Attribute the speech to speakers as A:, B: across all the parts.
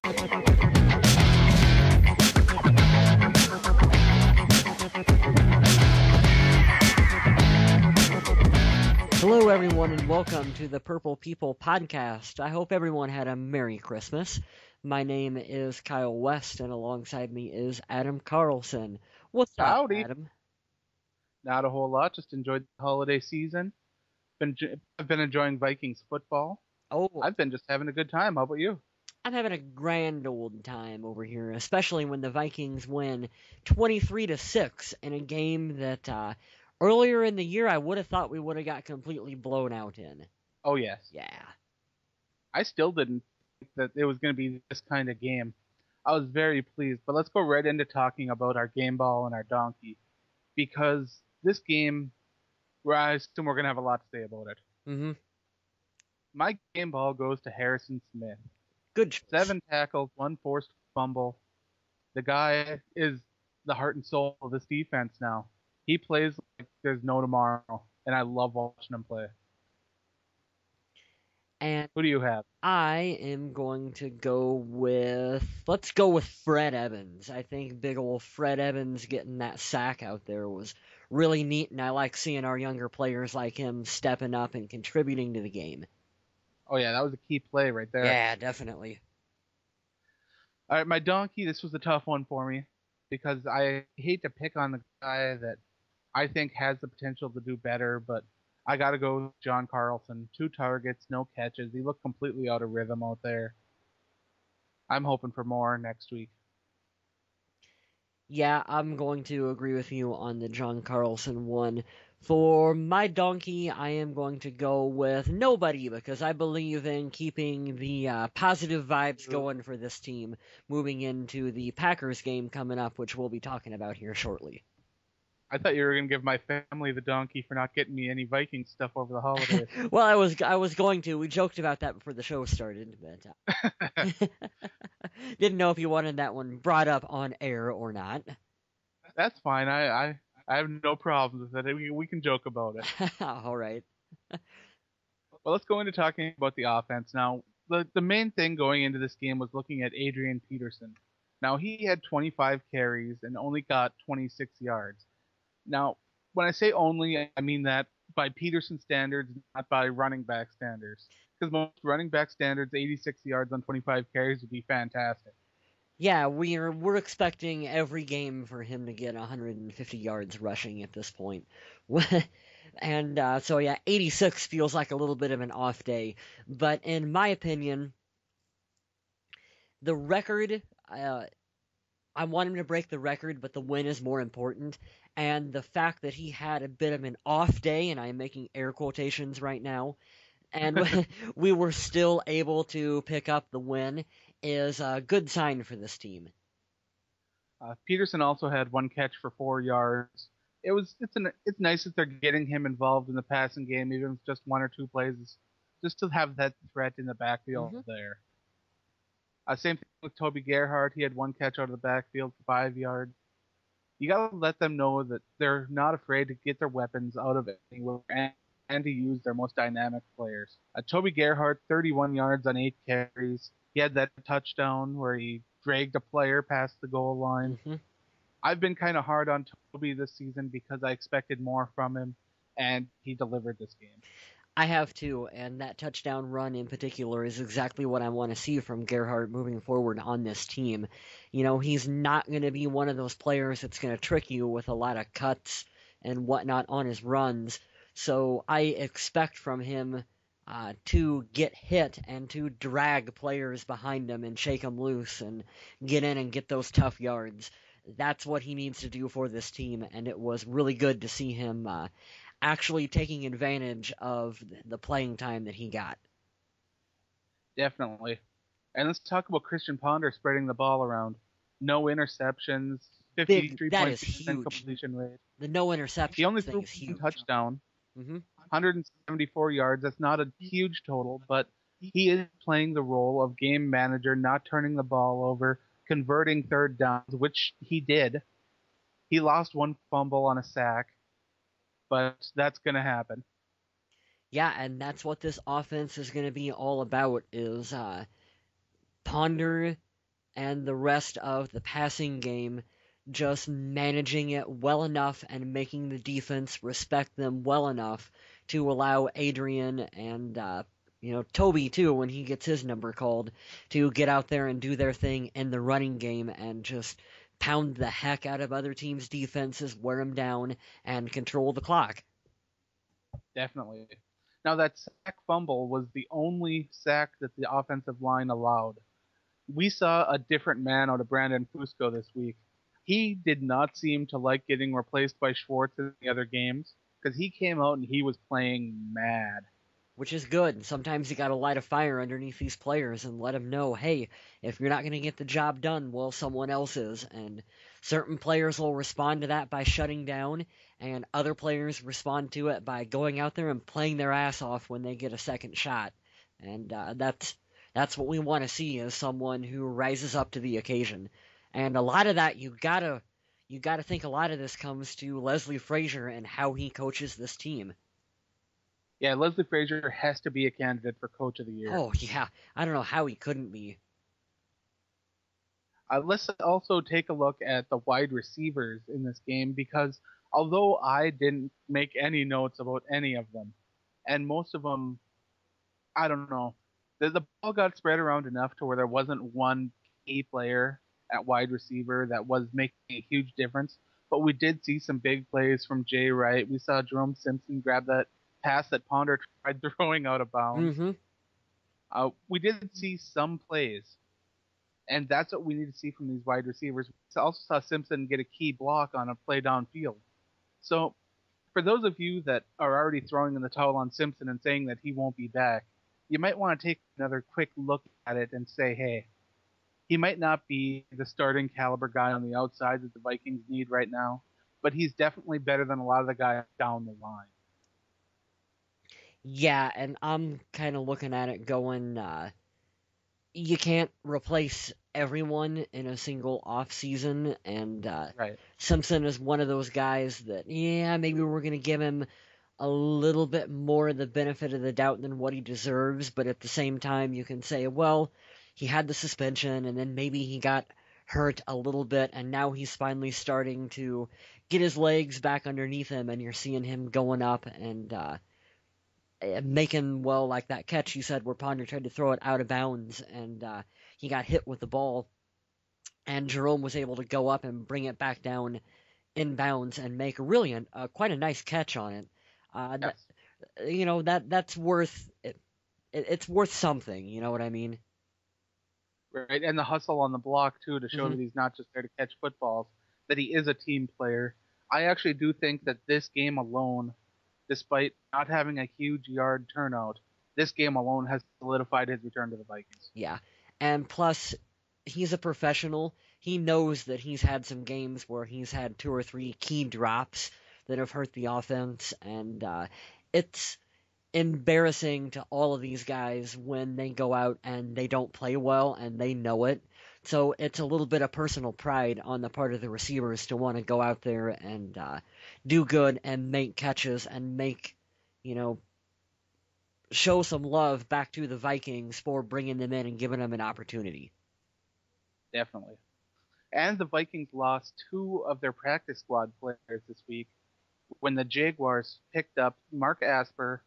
A: Hello, everyone, and welcome to the Purple People podcast. I hope everyone had a Merry Christmas. My name is Kyle West, and alongside me is Adam Carlson. What's up,
B: Howdy.
A: Adam?
B: Not a whole lot. Just enjoyed the holiday season. I've been enjoying Vikings football.
A: Oh,
B: I've been just having a good time. How about you?
A: I'm having a grand old time over here, especially when the Vikings win 23-6 in a game that earlier in the year I would have thought we would have got completely blown out in.
B: Oh yes.
A: Yeah.
B: I still didn't think that it was going to be this kind of game. I was very pleased. But let's go right into talking about our game ball and our donkey, because this game, where I assume we're going to have a lot to say about it.
A: Mm-hmm.
B: My game ball goes to Harrison Smith.
A: Good choice.
B: 7 tackles, 1 forced fumble. The guy is the heart and soul of this defense now. He plays like there's no tomorrow, and I love watching him play.
A: And
B: Who do you have?
A: I am going to let's go with Fred Evans. I think big old Fred Evans getting that sack out there was really neat, and I like seeing our younger players like him stepping up and contributing to the game.
B: Oh yeah, that was a key play right there.
A: Yeah, definitely.
B: All right, my donkey. This was a tough one for me because I hate to pick on the guy that I think has the potential to do better, but I got to go with John Carlson. 2 targets, no catches. He looked completely out of rhythm out there. I'm hoping for more next week.
A: Yeah, I'm going to agree with you on the John Carlson one. For my donkey, I am going to go with nobody because I believe in keeping the positive vibes going for this team moving into the Packers game coming up, which we'll be talking about here shortly.
B: I thought you were going to give my family the donkey for not getting me any Viking stuff over the holidays.
A: Well, I was going to. We joked about that before the show started, but didn't know if you wanted that one brought up on air or not.
B: That's fine. I have no problems with it. We can joke about it.
A: All right.
B: Well, let's go into talking about the offense now. The main thing going into this game was looking at Adrian Peterson. Now, he had 25 carries and only got 26 yards. Now, when I say only, I mean that by Peterson standards, not by running back standards. Because most running back standards, 86 yards on 25 carries would be fantastic.
A: Yeah, we're expecting every game for him to get 150 yards rushing at this point. And so yeah, 86 feels like a little bit of an off day. But in my opinion, the record, I want him to break the record, but the win is more important. And the fact that he had a bit of an off day, and I am making air quotations right now, and we were still able to pick up the win is a good sign for this team.
B: Peterson also had 1 catch for 4 yards. It's nice that they're getting him involved in the passing game, even if it's just 1 or 2 plays, just to have that threat in the backfield there. Same thing with Toby Gerhardt. He had 1 catch out of the backfield for 5 yards. You gotta let them know that they're not afraid to get their weapons out of anywhere and to use their most dynamic players. Toby Gerhardt, 31 yards on 8 carries. He had that touchdown where he dragged a player past the goal line.
A: Mm-hmm.
B: I've been kind of hard on Toby this season because I expected more from him, and he delivered this game.
A: I have too, and that touchdown run in particular is exactly what I want to see from Gerhardt moving forward on this team. You know, he's not going to be one of those players that's going to trick you with a lot of cuts and whatnot on his runs. So I expect from him to get hit and to drag players behind him and shake them loose and get in and get those tough yards. That's what he needs to do for this team, and it was really good to see him actually taking advantage of the playing time that he got.
B: Definitely. And let's talk about Christian Ponder spreading the ball around. No interceptions, 53.6% completion rate.
A: The no interceptions
B: He only
A: thing
B: threw
A: is huge.
B: 1 touchdown,
A: Mm-hmm.
B: 174 yards. That's not a huge total, but he is playing the role of game manager, not turning the ball over, converting third downs, which he did. He lost 1 fumble on a sack, but that's going to happen.
A: Yeah, and that's what this offense is going to be all about is Ponder and the rest of the passing game just managing it well enough and making the defense respect them well enough to allow Adrian and Toby too, when he gets his number called, to get out there and do their thing in the running game and just pound the heck out of other teams' defenses, wear them down, and control the clock.
B: Definitely. Now that sack fumble was the only sack that the offensive line allowed. We saw a different man out of Brandon Fusco this week. He did not seem to like getting replaced by Schwartz in the other games because he came out and he was playing mad.
A: Which is good. Sometimes you got to light a fire underneath these players and let them know, hey, if you're not going to get the job done, well, someone else is. And certain players will respond to that by shutting down, and other players respond to it by going out there and playing their ass off when they get a second shot. And that's what we want to see, is someone who rises up to the occasion. And a lot of that, you gotta think a lot of this comes to Leslie Frazier and how he coaches this team.
B: Yeah, Leslie Frazier has to be a candidate for Coach of the Year.
A: Oh, yeah. I don't know how he couldn't be.
B: Let's also take a look at the wide receivers in this game, because although I didn't make any notes about any of them, and most of them, I don't know, the ball got spread around enough to where there wasn't one key player at wide receiver that was making a huge difference. But we did see some big plays from Jay Wright. We saw Jerome Simpson grab that pass that Ponder tried throwing out of bounds.
A: Mm-hmm.
B: We did see some plays, and that's what we need to see from these wide receivers. We also saw Simpson get a key block on a play downfield. So for those of you that are already throwing in the towel on Simpson and saying that he won't be back, you might want to take another quick look at it and say, hey, he might not be the starting caliber guy on the outside that the Vikings need right now, but he's definitely better than a lot of the guys down the line.
A: Yeah, and I'm kind of looking at it going, you can't replace everyone in a single off season, and
B: Right.
A: Simpson is one of those guys that, yeah, maybe we're going to give him a little bit more of the benefit of the doubt than what he deserves, but at the same time, you can say, well, he had the suspension, and then maybe he got hurt a little bit, and now he's finally starting to get his legs back underneath him, and you're seeing him going up and making, well, like that catch you said where Ponder tried to throw it out of bounds, and he got hit with the ball, and Jerome was able to go up and bring it back down in bounds and make quite a nice catch on it.
B: Yes.
A: That's worth it. It's worth something. You know what I mean?
B: Right, and the hustle on the block too, to show
A: Mm-hmm.
B: that he's not just there to catch footballs, that he is a team player. I actually do think that this game alone, despite not having a huge yard turnout, this game alone has solidified his return to the Vikings.
A: Yeah, and plus, he's a professional. He knows that he's had some games where he's had two or three key drops that have hurt the offense, and it's embarrassing to all of these guys when they go out and they don't play well and they know it. So it's a little bit of personal pride on the part of the receivers to want to go out there and do good and make catches and show some love back to the Vikings for bringing them in and giving them an opportunity.
B: Definitely. And the Vikings lost two of their practice squad players this week when the Jaguars picked up Mark Asper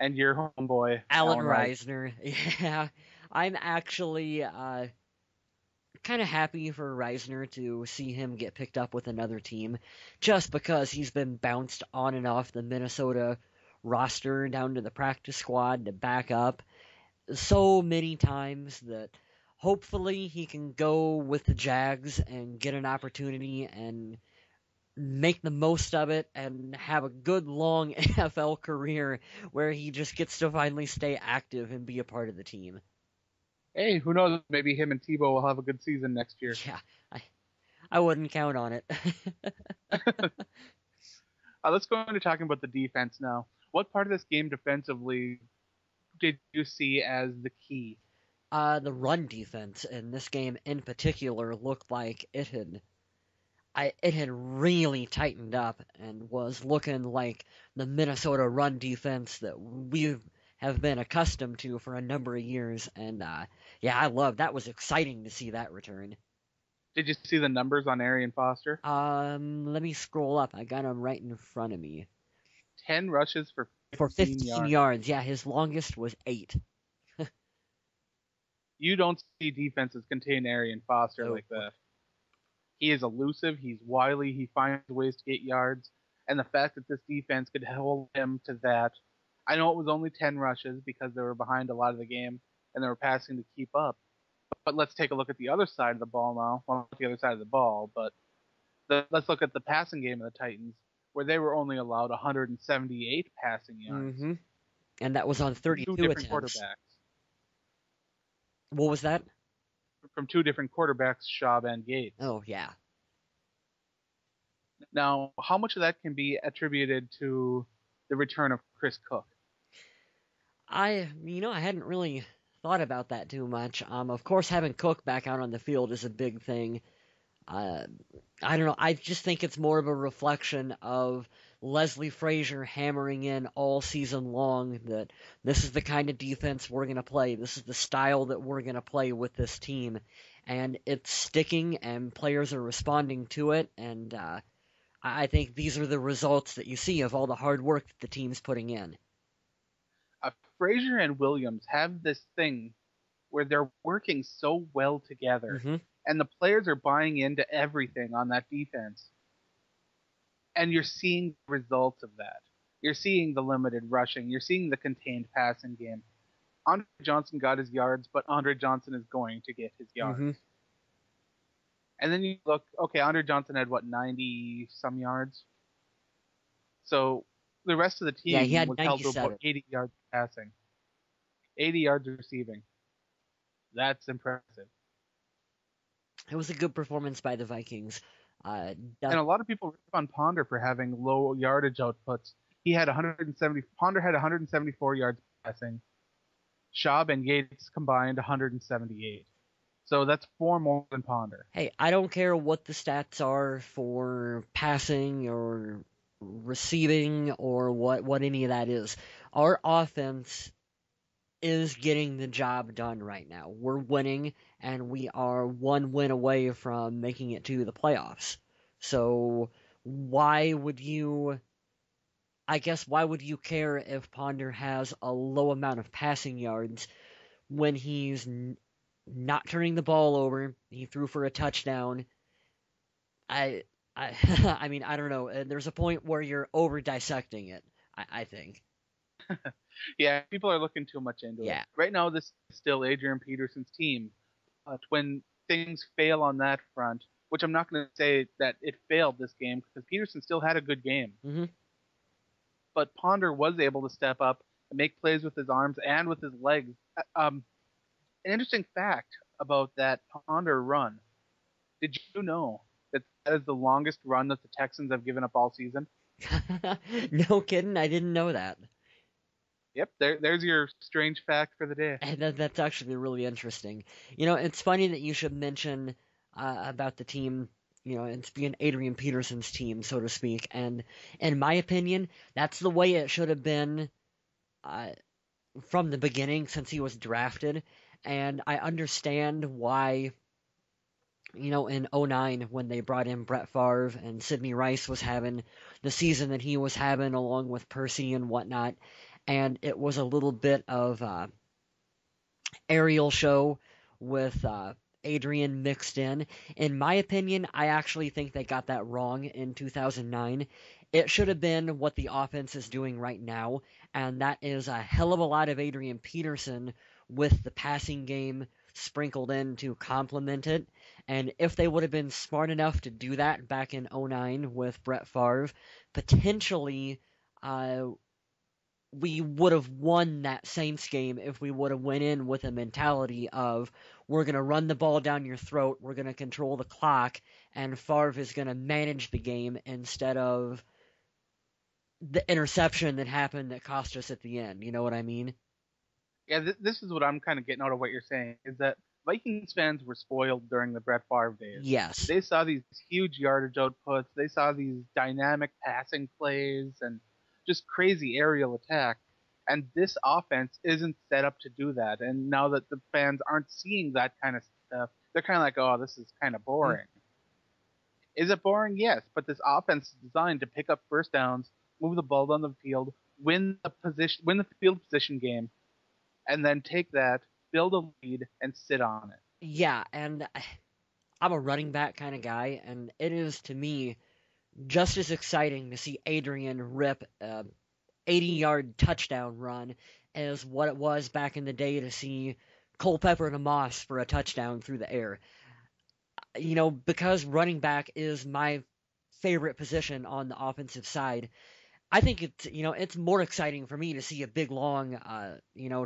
B: and your homeboy,
A: Alan Reisner. Yeah, I'm actually kind of happy for Reisner to see him get picked up with another team, just because he's been bounced on and off the Minnesota roster down to the practice squad to back up so many times that hopefully he can go with the Jags and get an opportunity and make the most of it and have a good long NFL career where he just gets to finally stay active and be a part of the team.
B: Hey, who knows? Maybe him and Tebow will have a good season next year.
A: Yeah, I wouldn't count on it.
B: Let's go into talking about the defense now. What part of this game defensively did you see as the key?
A: The run defense in this game in particular looked like it had really tightened up and was looking like the Minnesota run defense that we've have been accustomed to for a number of years. And yeah, I love that. Was exciting to see that return.
B: Did you see the numbers on Arian Foster?
A: Let me scroll up. I got him right in front of me.
B: 10 rushes for
A: For
B: 15
A: 15
B: yards.
A: yards, yeah, his longest was 8.
B: You don't see defenses contain Arian Foster
A: Oh,
B: like that. He is elusive. He's wily. He finds ways to get yards. And the fact that this defense could hold him to that. I know it was only 10 rushes because they were behind a lot of the game and they were passing to keep up. But let's take a look at the other side of the ball now. Well, not the other side of the ball, but let's look at the passing game of the Titans, where they were only allowed 178 passing yards.
A: mm-hmm. And that was on
B: Two
A: 32
B: different
A: attempts.
B: quarterbacks.
A: What was that?
B: From two different quarterbacks, Schaub and Gates.
A: Oh, yeah.
B: Now, how much of that can be attributed to the return of Chris Cook?
A: I hadn't really thought about that too much. Of course, having Cook back out on the field is a big thing. Uh, I don't know. I just think it's more of a reflection of Leslie Frazier hammering in all season long that this is the kind of defense we're going to play. This is the style that we're going to play with this team. And it's sticking, and players are responding to it. And I think these are the results that you see of all the hard work that the team's putting in.
B: Frazier and Williams have this thing where they're working so well together,
A: Mm-hmm.
B: and the players are buying into everything on that defense. And you're seeing the results of that. You're seeing the limited rushing. You're seeing the contained passing game. Andre Johnson got his yards, but Andre Johnson is going to get his yards.
A: Mm-hmm.
B: And then you look, okay, Andre Johnson had, 90 some yards? So the rest of the team
A: He had
B: was held to
A: 97.
B: about 80 yards passing, 80 yards receiving. That's impressive.
A: It was a good performance by the Vikings.
B: And a lot of people rip on Ponder for having low yardage outputs. He had 170. Ponder had 174 yards passing. Schaub and Gates combined 178. So that's 4 more than Ponder.
A: Hey, I don't care what the stats are for passing or receiving or what any of that is. Our offense is getting the job done right now. We're winning, and we are 1 win away from making it to the playoffs. So why would you care if Ponder has a low amount of passing yards when he's not turning the ball over? He threw for a touchdown. I I mean, I don't know. There's a point where you're over dissecting it, I think.
B: Yeah, people are looking too much into it.
A: Yeah.
B: Right now, this is still Adrian Peterson's team. When things fail on that front, which I'm not going to say that it failed this game because Peterson still had a good game.
A: Mm-hmm.
B: But Ponder was able to step up and make plays with his arms and with his legs. An interesting fact about that Ponder run. Did you know that is the longest run that the Texans have given up all season?
A: No kidding, I didn't know that.
B: Yep, there's your strange fact for the day.
A: And that's actually really interesting. It's funny that you should mention about the team, it's being Adrian Peterson's team, so to speak. And in my opinion, that's the way it should have been from the beginning since he was drafted. And I understand why, in 09 when they brought in Brett Favre and Sidney Rice was having the season that he was having along with Percy and whatnot. And it was a little bit of aerial show with Adrian mixed in. In my opinion, I actually think they got that wrong in 2009. It should have been what the offense is doing right now, and that is a hell of a lot of Adrian Peterson with the passing game sprinkled in to complement it. And if they would have been smart enough to do that back in 09 with Brett Favre, potentially we would have won that Saints game if we would have went in with a mentality of we're going to run the ball down your throat, we're going to control the clock, and Favre is going to manage the game instead of the interception that happened that cost us at the end. You know what I mean?
B: Yeah, this is what I'm kind of getting out of what you're saying, is that Vikings fans were spoiled during the Brett Favre days.
A: Yes.
B: They saw these huge yardage outputs, they saw these dynamic passing plays, and just crazy aerial attack. And this offense isn't set up to do that. And now that the fans aren't seeing that kind of stuff, they're kind of like, oh, this is kind of boring. Is it boring? Yes, but this offense is designed to pick up first downs, move the ball down the field, win the field position game, and then take that, build a lead, and sit on it.
A: Yeah, and I'm a running back kind of guy, and it is to me just as exciting to see Adrian rip a 80-yard touchdown run as what it was back in the day to see Culpepper and Amos for a touchdown through the air. Because running back is my favorite position on the offensive side, I think it's more exciting for me to see a big long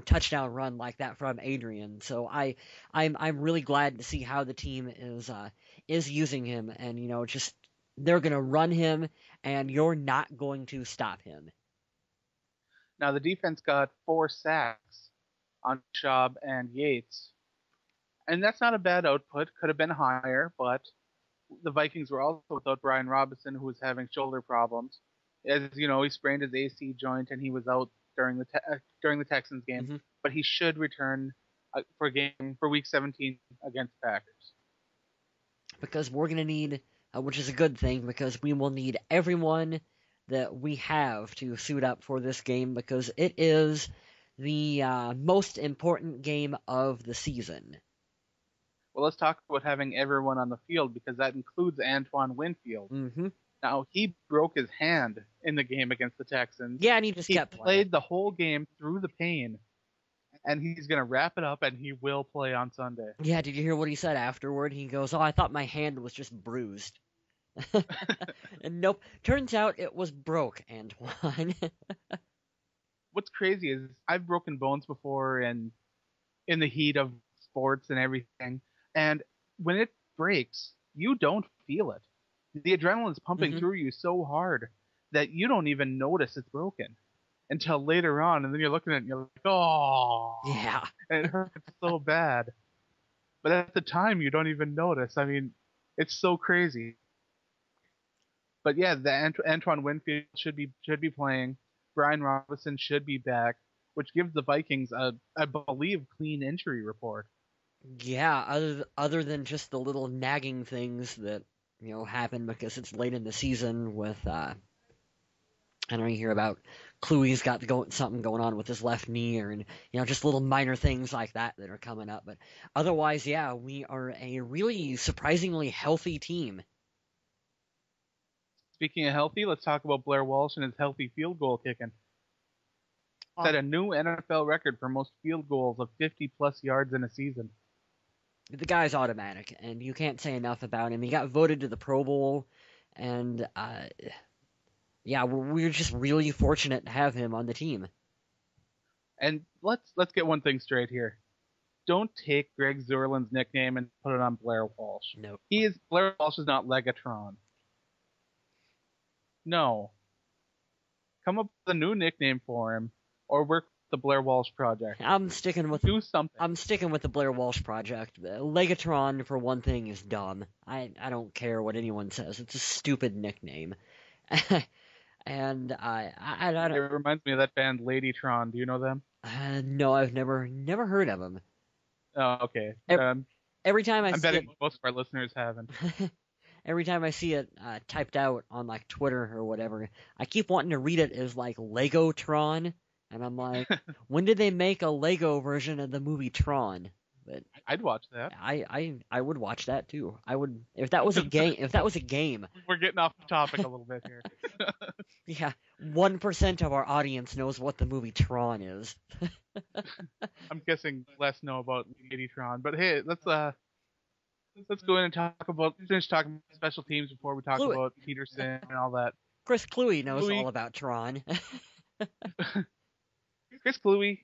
A: touchdown run like that from Adrian. So I'm really glad to see how the team is using him, and just they're gonna run him, and you're not going to stop him.
B: Now the defense got 4 sacks on Schaub and Yates, and that's not a bad output. Could have been higher, but the Vikings were also without Brian Robinson, who was having shoulder problems. As you know, he sprained his AC joint and he was out during the Texans game.
A: Mm-hmm.
B: But he should return for Week 17 against Packers.
A: Because we're gonna need, which is a good thing, because we will need everyone that we have to suit up for this game, because it is the most important game of the season.
B: Well, let's talk about having everyone on the field, because that includes Antoine Winfield.
A: Mm-hmm.
B: Now, he broke his hand in the game against the Texans.
A: Yeah, and he just kept
B: played
A: playing.
B: the whole game through the pain, and he's going to wrap it up, and he will play on Sunday.
A: Yeah, did you hear what he said afterward? He goes, "Oh, I thought my hand was just bruised." And nope, turns out it was broke, Antoine.
B: What's crazy is I've broken bones before, and in the heat of sports and everything, and when it breaks, you don't feel it. The adrenaline's pumping through you so hard that you don't even notice it's broken until later on, and then you're looking at it and you're like, oh,
A: Yeah.
B: and it hurts so bad. But at the time, you don't even notice. I mean, it's so crazy. But yeah, the Antoine Winfield should be playing. Brian Robinson should be back, which gives the Vikings I believe, clean injury report.
A: Yeah, other than just the little nagging things that happen because it's late in the season with I don't know, you hear about Klui's got something going on with his left knee, or just little minor things like that are coming up. But otherwise, yeah, we are a really surprisingly healthy team.
B: Speaking of healthy, let's talk about Blair Walsh and his healthy field goal kicking. Set a new NFL record for most field goals of 50-plus yards in a season.
A: The guy's automatic, and you can't say enough about him. He got voted to the Pro Bowl, and yeah, we're just really fortunate to have him on the team.
B: And let's get one thing straight here. Don't take Greg Zerlin's nickname and put it on Blair Walsh.
A: No.
B: Blair Walsh is not Legatron. No. Come up with a new nickname for him, or work with the Blair Walsh Project. Do something.
A: I'm sticking with the Blair Walsh Project. Legatron, for one thing, is dumb. I don't care what anyone says. It's a stupid nickname. And I don't.
B: It reminds me of that band Ladytron. Do you know them?
A: No, I've never heard of them.
B: Oh, okay.
A: Every time
B: I'm betting most of our listeners haven't.
A: Every time I see it typed out on like Twitter or whatever, I keep wanting to read it as like Legotron, and I'm like, when did they make a Lego version of the movie Tron? But
B: I'd watch that.
A: I would watch that too. I would if that was a game. If that was a game.
B: We're getting off topic a little bit here.
A: Yeah, 1% of our audience knows what the movie Tron is.
B: I'm guessing less know about Ladytron, but hey, let's go in and finish talking about special teams before we talk about Peterson and all that.
A: Chris Kluwe knows all about Tron.
B: Chris Kluwe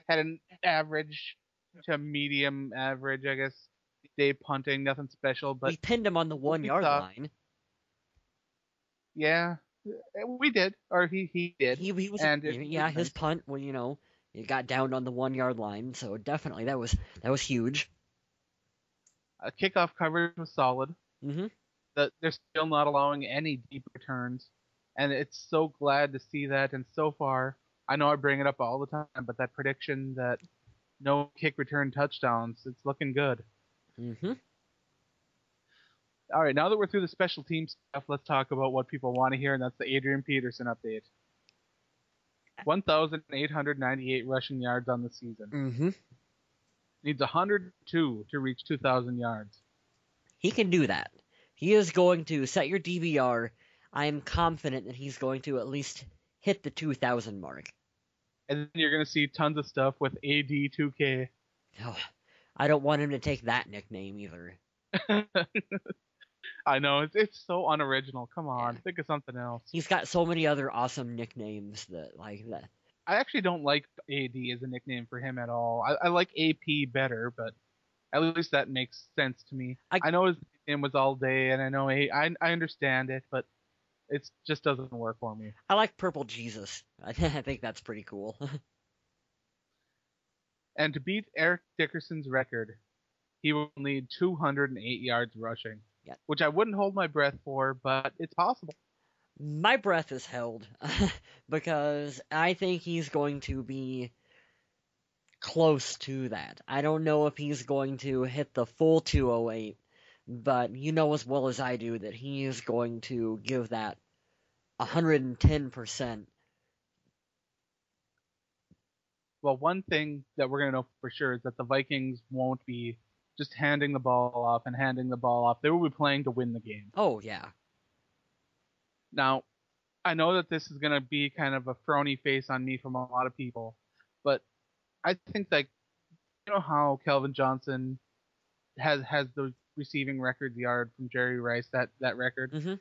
B: had an average to medium average, I guess, day punting, nothing special. But
A: we pinned him on the 1-yard line.
B: Yeah, we did, or he did.
A: He was, and his punt, well, it got downed on the 1-yard line, so definitely that was huge.
B: Kickoff coverage was solid.
A: Mm-hmm.
B: They're still not allowing any deep returns, and it's so glad to see that. And so far, I know I bring it up all the time, but that prediction that no kick return touchdowns, it's looking good.
A: Mm-hmm.
B: All right, now that we're through the special team stuff, let's talk about what people want to hear, and that's the Adrian Peterson update. 1,898 rushing yards on the season.
A: Mm-hmm.
B: Needs 102 to reach 2,000 yards.
A: He can do that. He is going to set your DVR. I am confident that he's going to at least hit the 2,000 mark.
B: And then you're going to see tons of stuff with AD2K.
A: Oh, I don't want him to take that nickname either.
B: I know, it's so unoriginal. Come on,
A: Yeah.
B: think of something else.
A: He's got so many other awesome nicknames that, like, that.
B: I actually don't like AD as a nickname for him at all. I like AP better, but at least that makes sense to me. I know his nickname was All Day, and I know I understand it, but it just doesn't work for me.
A: I like Purple Jesus. I think that's pretty cool.
B: And to beat Eric Dickerson's record, he will need 208 yards rushing,
A: Yeah.
B: which I wouldn't hold my breath for, but it's possible.
A: My breath is held because I think he's going to be close to that. I don't know if he's going to hit the full 208, but you know as well as I do that he is going to give that 110%.
B: Well, one thing that we're going to know for sure is that the Vikings won't be just handing the ball off and handing the ball off. They will be playing to win the game.
A: Oh, yeah.
B: Now, I know that this is going to be kind of a frowny face on me from a lot of people, but I think like you know how Kelvin Johnson has the receiving record yard from Jerry Rice, that record.
A: Mm-hmm.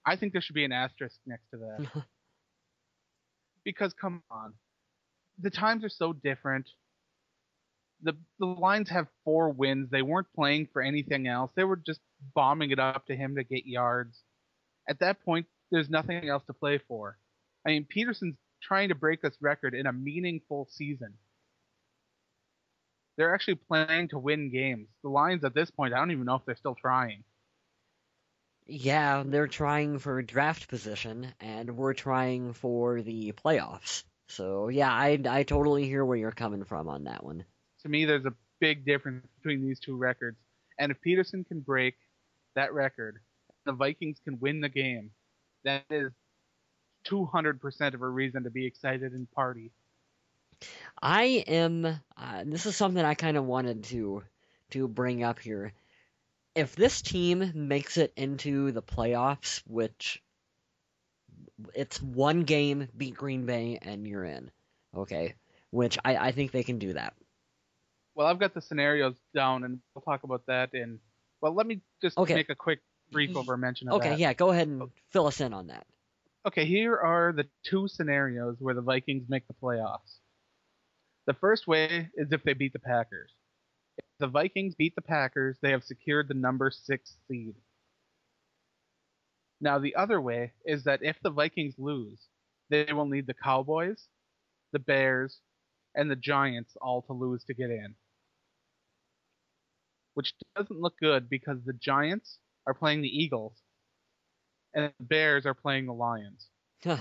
B: I think there should be an asterisk next to that. Because come on, the times are so different. The Lions have 4 wins. They weren't playing for anything else. They were just bombing it up to him to get yards. At that point, there's nothing else to play for. I mean, Peterson's trying to break this record in a meaningful season. They're actually playing to win games. The Lions at this point, I don't even know if they're still trying.
A: Yeah, they're trying for draft position, and we're trying for the playoffs. So, yeah, I totally hear where you're coming from on that one.
B: To me, there's a big difference between these two records. And if Peterson can break that record, the Vikings can win the game, that is 200% of a reason to be excited and party.
A: I am. This is something I kind of wanted to bring up here. If this team makes it into the playoffs, which it's one game, beat Green Bay, and you're in, okay? Which I think they can do that.
B: Well, I've got the scenarios down, and we'll talk about that in. Well, let me just make a quick brief over mention of that.
A: Okay, yeah, go ahead and fill us in on that.
B: Okay, here are the 2 scenarios where the Vikings make the playoffs. The first way is if they beat the Packers. If the Vikings beat the Packers, they have secured the number 6 seed. Now, the other way is that if the Vikings lose, they will need the Cowboys, the Bears, and the Giants all to lose to get in. Which doesn't look good because the Giants are playing the Eagles, and the Bears are playing the Lions.
A: Huh.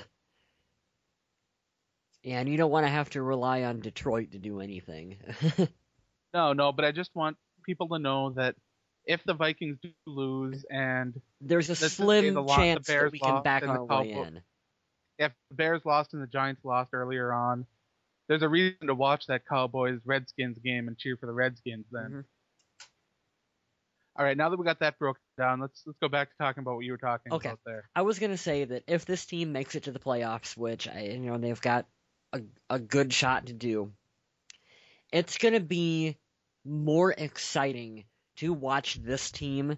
A: Yeah, and you don't want to have to rely on Detroit to do anything.
B: No, but I just want people to know that if the Vikings do lose and
A: there's a slim chance that we can back our way in.
B: If the Bears lost and the Giants lost earlier on, there's a reason to watch that Cowboys-Redskins game and cheer for the Redskins then. Mm-hmm. All right, now that we got that broken down, let's go back to talking about what you were talking about there.
A: I was gonna say that if this team makes it to the playoffs, which they've got a good shot to do, it's gonna be more exciting to watch this team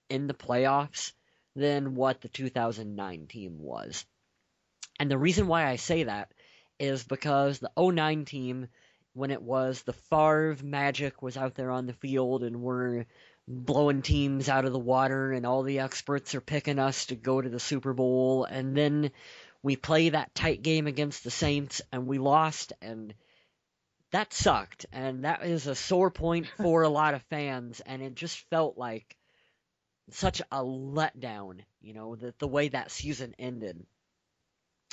A: in the playoffs than what the 2009 team was. And the reason why I say that is because the 2009 team, when it was the Favre Magic was out there on the field and we're blowing teams out of the water and all the experts are picking us to go to the Super Bowl, and then we play that tight game against the Saints and we lost, and that sucked, and that is a sore point for a lot of fans, and it just felt like such a letdown, the way that season ended.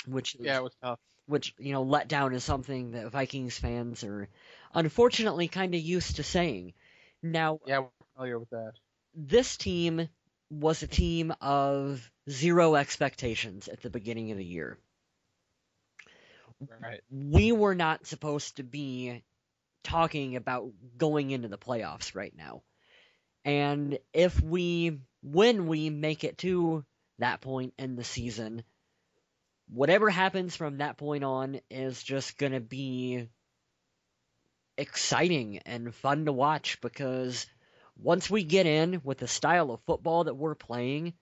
A: which
B: Yeah,
A: is
B: it was tough.
A: which letdown is something that Vikings fans are unfortunately kind of used to saying. Now,
B: Yeah, we're familiar with that.
A: this team was a team of zero expectations at the beginning of the year.
B: Right.
A: We were not supposed to be talking about going into the playoffs right now. And when we make it to that point in the season, whatever happens from that point on is just going to be exciting and fun to watch because once we get in with the style of football that we're playing,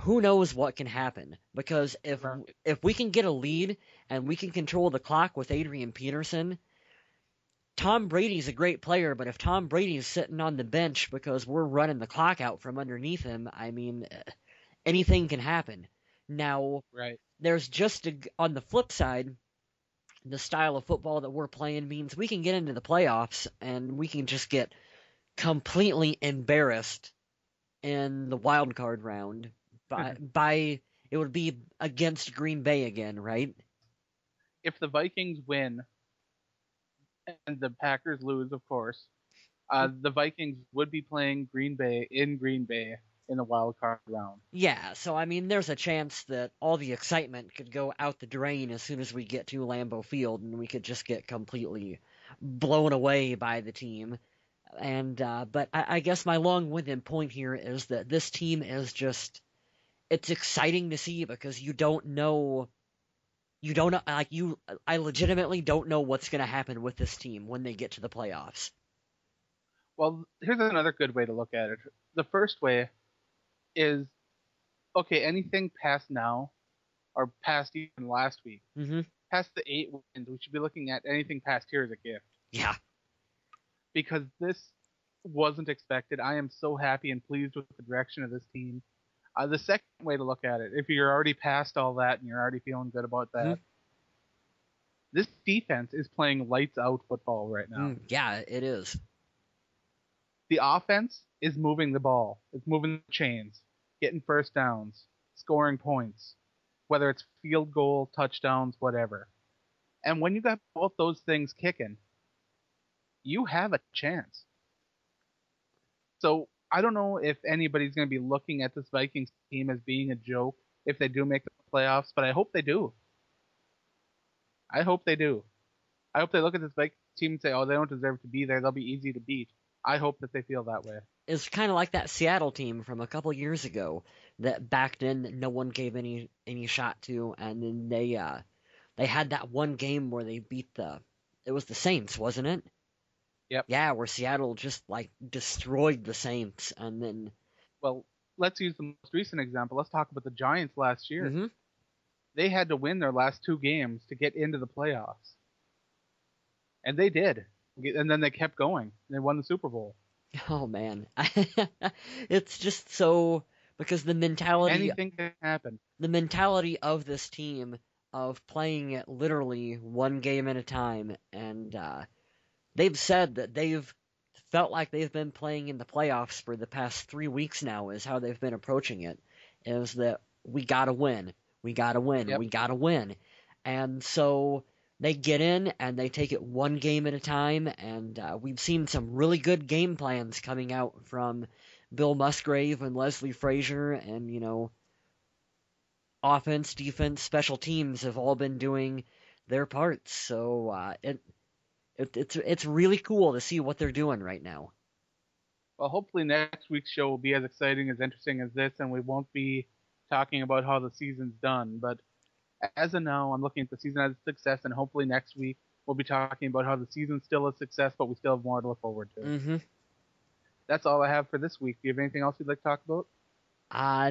A: who knows what can happen? Because
B: Right.
A: if we can get a lead and we can control the clock with Adrian Peterson, Tom Brady's a great player, but if Tom Brady's sitting on the bench because we're running the clock out from underneath him, I mean, anything can happen. Now,
B: Right.
A: there's on the flip side, the style of football that we're playing means we can get into the playoffs and we can just get completely embarrassed in the wild card round by it would be against Green Bay again, right?
B: If the Vikings win and the Packers lose, of course, the Vikings would be playing Green Bay in the wild card round.
A: Yeah, so I mean, there's a chance that all the excitement could go out the drain as soon as we get to Lambeau Field, and we could just get completely blown away by the team. And but I guess my long-winded point here is that this team is just it's exciting to see because you don't know like you I legitimately don't know what's going to happen with this team when they get to the playoffs.
B: Well, here's another good way to look at it. The first way is okay, anything past now or past even last week,
A: Mhm.
B: past the 8 wins, we should be looking at anything past here as a gift
A: Yeah.
B: because this wasn't expected. I am so happy and pleased with the direction of this team. The second way to look at it, if you're already past all that and you're already feeling good about
A: Mhm.
B: that, this defense is playing lights out football right now.
A: Yeah, it is.
B: The offense is moving the ball. It's moving the chains, getting first downs, scoring points, whether it's field goal, touchdowns, whatever. And when you got both those things kicking, you have a chance. So I don't know if anybody's going to be looking at this Vikings team as being a joke if they do make the playoffs, but I hope they do. I hope they do. I hope they look at this Vikings team and say, oh, they don't deserve to be there. They'll be easy to beat. I hope that they feel that way.
A: It's kind of like that Seattle team from a couple years ago that backed in that no one gave any shot to, and then they had that one game where they beat the it was the Saints, wasn't it?
B: Yep.
A: Yeah, where Seattle just like destroyed the Saints, and then
B: Well, let's use the most recent example. Let's talk about the Giants last year.
A: hmm
B: They had to win their last 2 games to get into the playoffs. And they did. And then they kept going. They won the Super Bowl.
A: oh man, it's just so because
B: Anything can happen.
A: the mentality of this team of playing it literally one game at a time, and they've said that they've felt like they've been playing in the playoffs for the past 3 weeks now, is how they've been approaching it, is that we gotta win, we gotta win,
B: Yep.
A: we gotta win. And so they get in and they take it one game at a time, and we've seen some really good game plans coming out from Bill Musgrave and Leslie Frazier, and offense, defense, special teams have all been doing their parts. So it's really cool to see what they're doing right now.
B: Well, hopefully next week's show will be as exciting, as interesting as this, and we won't be talking about how the season's done. But as of now, I'm looking at the season as a success, and hopefully next week we'll be talking about how the season's still a success, but we still have more to look forward to.
A: Mm-hmm.
B: That's all I have for this week. Do you have anything else you'd like to talk about?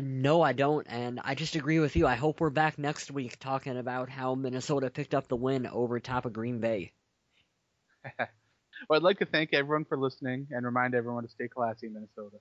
A: No, I don't, and I just agree with you. I hope we're back next week talking about how Minnesota picked up the win over top of Green Bay.
B: Well, I'd like to thank everyone for listening and remind everyone to stay classy in Minnesota.